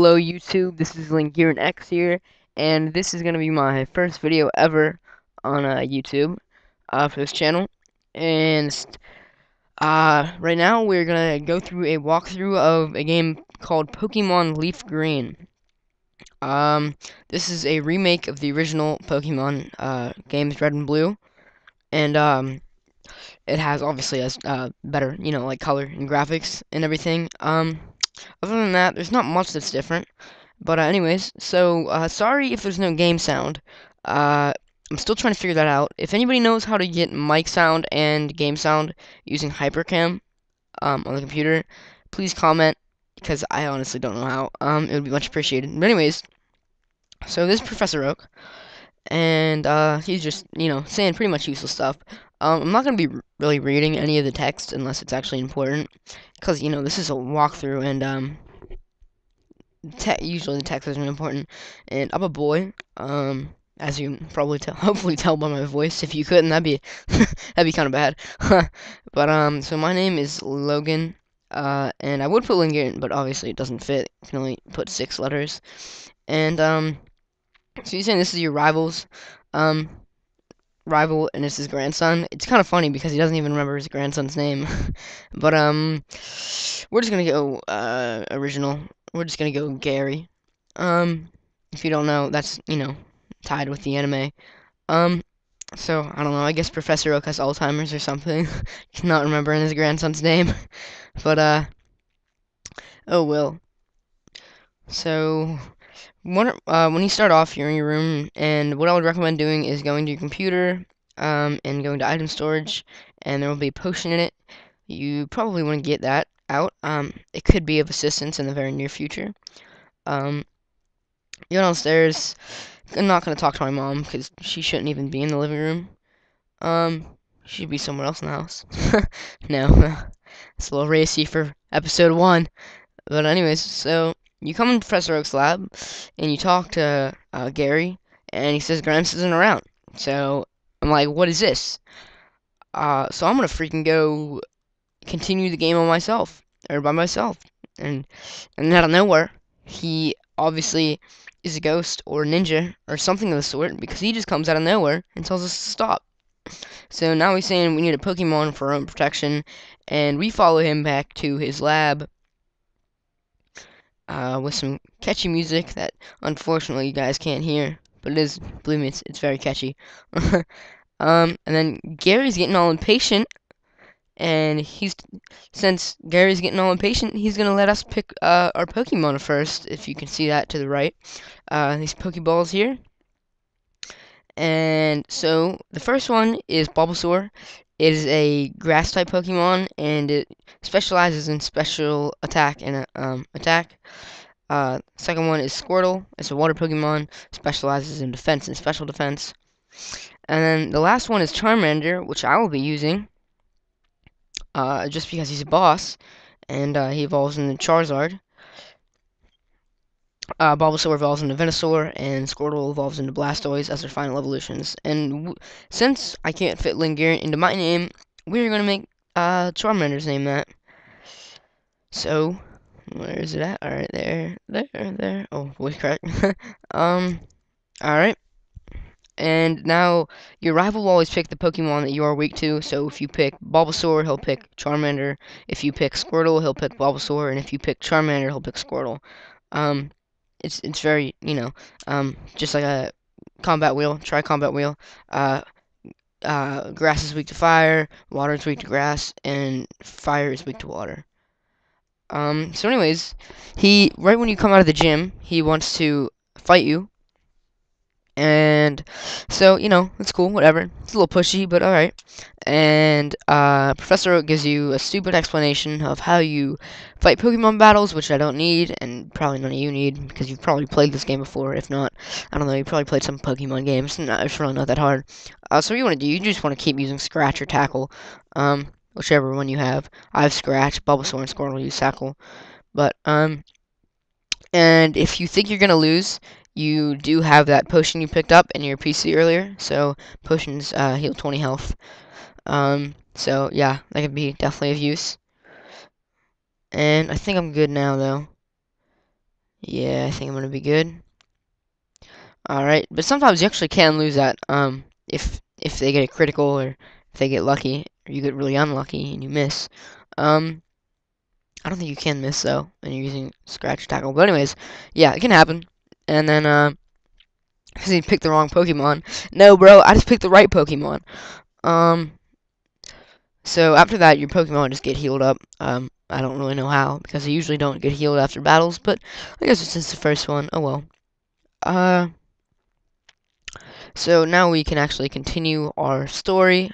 Hello YouTube, this is Link here and X here, and this is going to be my first video ever on YouTube for this channel. And right now we're going to go through a walkthrough of a game called Pokemon Leaf Green. This is a remake of the original Pokemon games Red and Blue, and it has obviously better, like color and graphics and everything. Other than that, there's not much that's different. But anyways, so sorry if there's no game sound. I'm still trying to figure that out. If anybody knows how to get mic sound and game sound using Hypercam on the computer, please comment, because I honestly don't know how. It would be much appreciated. But anyways, so this is Professor Oak, and he's just, saying pretty much useless stuff. I'm not going to be really reading any of the text unless it's actually important, because, this is a walkthrough, and usually the text isn't important. And I'm a boy, as you can probably hopefully tell by my voice. If you couldn't, that'd be that'd be kind of bad. But so my name is Logan, and I would put Lingerian, but obviously it doesn't fit. You can only put 6 letters. And so you're saying this is your rival, and it's his grandson. It's kind of funny because he doesn't even remember his grandson's name. But we're just gonna go original. We're just gonna go Gary. If you don't know, that's tied with the anime. So I don't know. I guess Professor Oak has Alzheimer's or something. Not remembering his grandson's name. But oh well. So when you start off, you're in your room, and what I would recommend doing is going to your computer, and going to item storage, and there will be a potion in it. You probably want to get that out. It could be of assistance in the very near future. You go downstairs. I'm not gonna talk to my mom because she shouldn't even be in the living room. She should be somewhere else in the house. No, it's a little racy for episode 1. But anyways, so you come in Professor Oak's lab, and you talk to Gary, and he says Gramps isn't around. So I'm like, what is this? So I'm gonna freaking go continue the game on myself, or by myself, and out of nowhere, he obviously is a ghost or a ninja or something of the sort, because he just comes out of nowhere and tells us to stop. So now he's saying we need a Pokemon for our own protection, and we follow him back to his lab with some catchy music that unfortunately you guys can't hear, but it is, believe me, it's very catchy. And then Gary's getting all impatient, and since Gary's getting all impatient, he's gonna let us pick our Pokemon first. If you can see that to the right, these Pokeballs here. And so the first one is Bulbasaur. It is a grass type Pokemon, and it specializes in special attack and attack. Second one is Squirtle. It's a water Pokemon, specializes in defense and special defense. And then the last one is Charmander, which I will be using. Just because he's a boss, and he evolves into Charizard. Bulbasaur evolves into Venusaur, and Squirtle evolves into Blastoise as their final evolutions. And since I can't fit Lingerian into my name, we're gonna make Charmander's name that. So, where is it at? Alright, there. Oh, voice crack. Alright. And now, your rival will always pick the Pokemon that you are weak to. So if you pick Bulbasaur, he'll pick Charmander. If you pick Squirtle, he'll pick Bulbasaur. And if you pick Charmander, he'll pick Squirtle. It's very, just like a combat wheel. Try combat wheel. Grass is weak to fire, water is weak to grass, and fire is weak to water. So anyways, right when you come out of the gym, he wants to fight you. And so, it's cool, whatever. It's a little pushy, but alright. And Professor Oak gives you a stupid explanation of how you fight Pokemon battles, which I don't need, and probably none of you need, because you've probably played this game before. If not, I don't know, you probably played some Pokemon games. No, it's really not that hard. So what you want to do, you just want to keep using Scratch or Tackle, whichever one you have. I have Scratch, Bulbasaur, and Squirtle use Tackle. But, and if you think you're going to lose, you do have that potion you picked up in your PC earlier. So, potions heal 20 health. So, yeah, that could be definitely of use. And I think I'm good now, though. Yeah, I think I'm gonna be good. Alright, but sometimes you actually can lose that, if they get a critical, or if they get lucky, or you get really unlucky and you miss. Um, I don't think you can miss, though, and you're using scratch tackle. But anyways, yeah, it can happen. And then, because you picked the wrong Pokemon. No, bro, I just picked the right Pokemon. Um, so after that, your Pokemon just get healed up. I don't really know how, because they usually don't get healed after battles, but I guess since the first one, oh well. Uh, so now we can actually continue our story,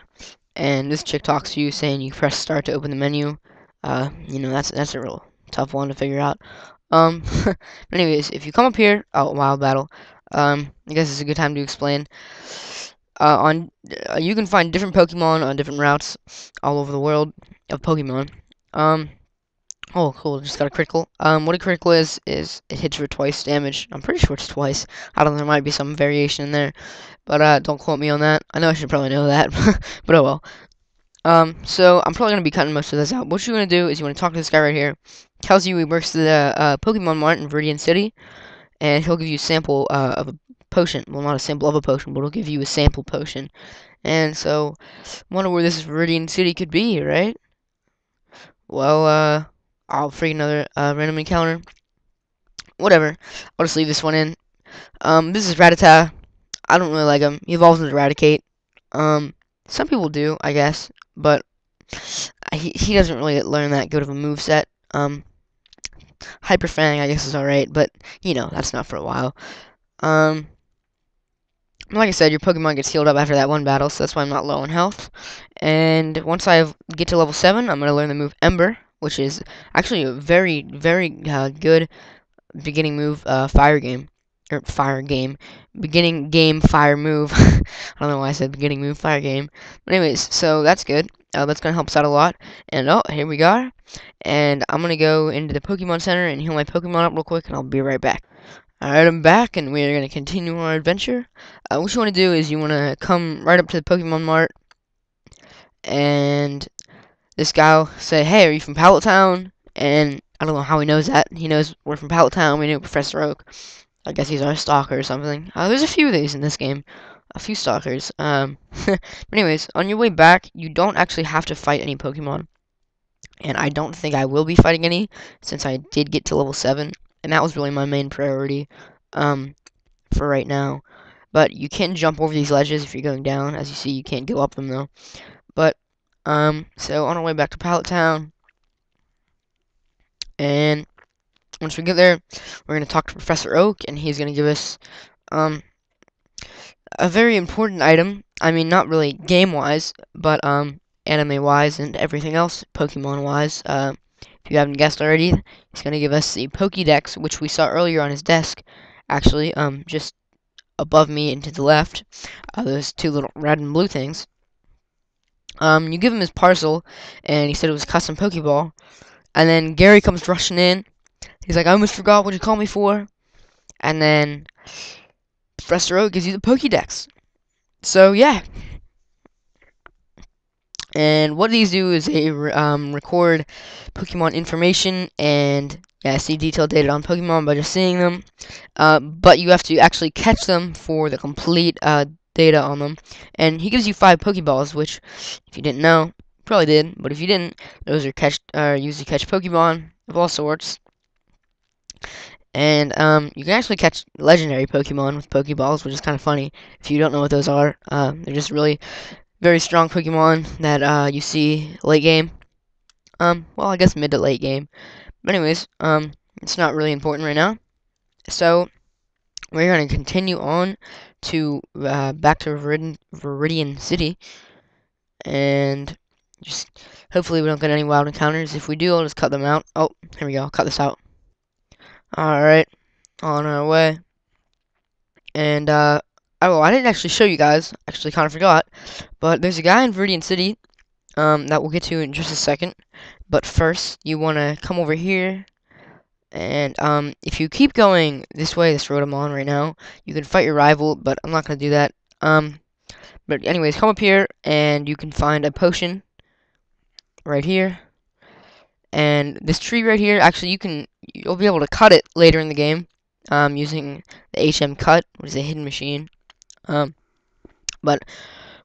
and this chick talks to you saying you press start to open the menu. That's a real tough one to figure out. But anyways, if you come up here, oh, wild battle. I guess it's a good time to explain. You can find different Pokemon on different routes all over the world of Pokemon. Um, oh, cool, just got a critical. What a critical is it hits for twice damage. I'm pretty sure it's twice. I don't know, there might be some variation in there, but don't quote me on that. I know I should probably know that, but oh well. So I'm probably gonna be cutting most of this out. What you're gonna do is you wanna talk to this guy right here. Tells you he works at the Pokemon Mart in Viridian City, and he'll give you a sample of a potion. Well, not a sample of a potion, but he'll give you a sample potion. And so, wonder where this Viridian City could be, right? Well, I'll freak another random encounter. Whatever. I'll just leave this one in. This is Rattata. I don't really like him. He evolves into Eradicate. Some people do, I guess, but he doesn't really learn that good of a move set. Hyper Fang, I guess, is alright, but that's not for a while. Like I said, your Pokemon gets healed up after that one battle, so that's why I'm not low on health. And once I get to level 7, I'm gonna learn the move Ember, which is actually a very, very good beginning move, fire game. Or fire game. Beginning game fire move. I don't know why I said beginning move fire game. But anyways, so that's good. That's gonna help us out a lot. And oh, here we go. And I'm gonna go into the Pokemon Center and heal my Pokemon up real quick, and I'll be right back. Alright, I'm back, and we're gonna continue our adventure. What you wanna do is you wanna come right up to the Pokemon Mart, and this guy will say, "Hey, are you from Pallet Town?" And I don't know how he knows that. He knows we're from Pallet Town. We knew Professor Oak. I guess he's our stalker or something. There's a few of these in this game. A few stalkers. But anyways, on your way back, you don't actually have to fight any Pokemon. And I don't think I will be fighting any, since I did get to level 7. And that was really my main priority, for right now. But you can jump over these ledges if you're going down. As you see, you can't go up them, though. But, so on our way back to Pallet Town. And once we get there, we're going to talk to Professor Oak, and he's going to give us, a very important item. I mean, not really game-wise, but, anime-wise and everything else, Pokemon-wise. If you haven't guessed already, he's going to give us the Pokédex, which we saw earlier on his desk, actually, just above me and to the left. Those two little red and blue things. You give him his parcel, and he said it was a custom Pokeball. And then Gary comes rushing in. He's like, "I almost forgot what you called me for." And then Professor Oak gives you the Pokédex. So, yeah. And what these do is they record Pokemon information and see detailed data on Pokemon by just seeing them. But you have to actually catch them for the complete data on them. And he gives you 5 Pokeballs, which, if you didn't know, probably did. But if you didn't, those are used to catch Pokemon of all sorts. And you can actually catch legendary Pokemon with Pokeballs, which is kind of funny. If you don't know what those are, they're just really very strong Pokemon that you see late game. Well, I guess mid to late game. But anyways, it's not really important right now. So we're gonna continue on to back to Viridian City, and just hopefully we don't get any wild encounters. If we do, I'll just cut them out. Oh, here we go. I'll cut this out. All right, on our way. And oh, I didn't actually show you guys. Actually, kind of forgot. But there's a guy in Viridian City that we'll get to in just a second. But first, you want to come over here, and if you keep going this way, this road I'm on right now, you can fight your rival, but I'm not going to do that. But anyways, come up here, and you can find a potion right here. And this tree right here, actually, you'll be able to cut it later in the game. using the HM cut, which is a hidden machine. Um, but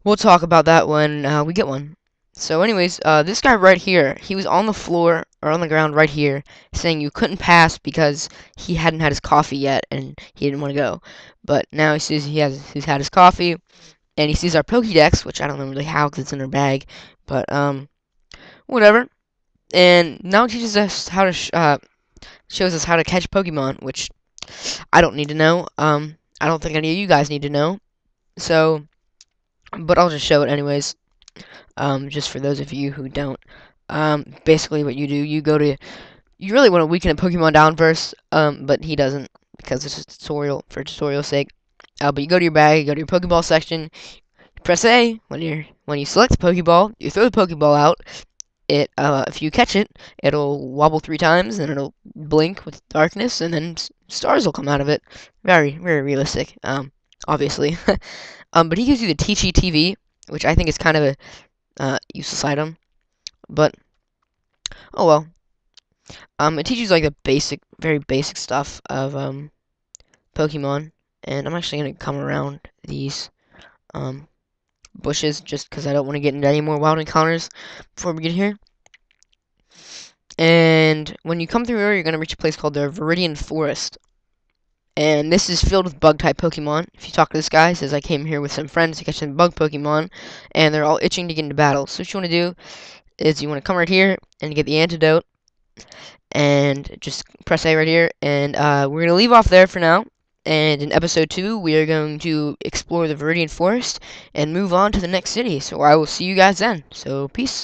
we'll talk about that when we get one. So anyways, this guy right here, he was on the floor, or on the ground right here, saying you couldn't pass because he hadn't had his coffee yet, and he didn't want to go. But now he says he's had his coffee, and he sees our Pokédex, which I don't know really how, because it's in our bag, but, whatever. And now it teaches us how to, shows us how to catch Pokemon, which I don't need to know. I don't think any of you guys need to know. So, but I'll just show it anyways. Just for those of you who don't. Basically what you do, you really want to weaken a Pokemon down first, but he doesn't, because it's a tutorial, for tutorial's sake. But you go to your bag, you go to your Pokeball section, press A when you select the Pokeball, you throw the Pokeball out. If you catch it, it'll wobble 3 times, and it'll blink with darkness, and then stars will come out of it. Very, very realistic. Obviously. But he gives you the Teachy TV, which I think is kind of a useless item. But oh well. It teaches like the very basic stuff of Pokemon, and I'm actually gonna come around these bushes just because I don't want to get into any more wild encounters before we get here. And when you come through here, you're gonna reach a place called the Viridian Forest. And this is filled with bug-type Pokemon. If you talk to this guy, he says, I came here with some friends to catch some bug Pokemon, and they're all itching to get into battle. So what you want to do is you want to come right here and get the antidote, and just press A right here. And we're going to leave off there for now. And in episode 2, we are going to explore the Viridian Forest and move on to the next city. So I will see you guys then. So peace.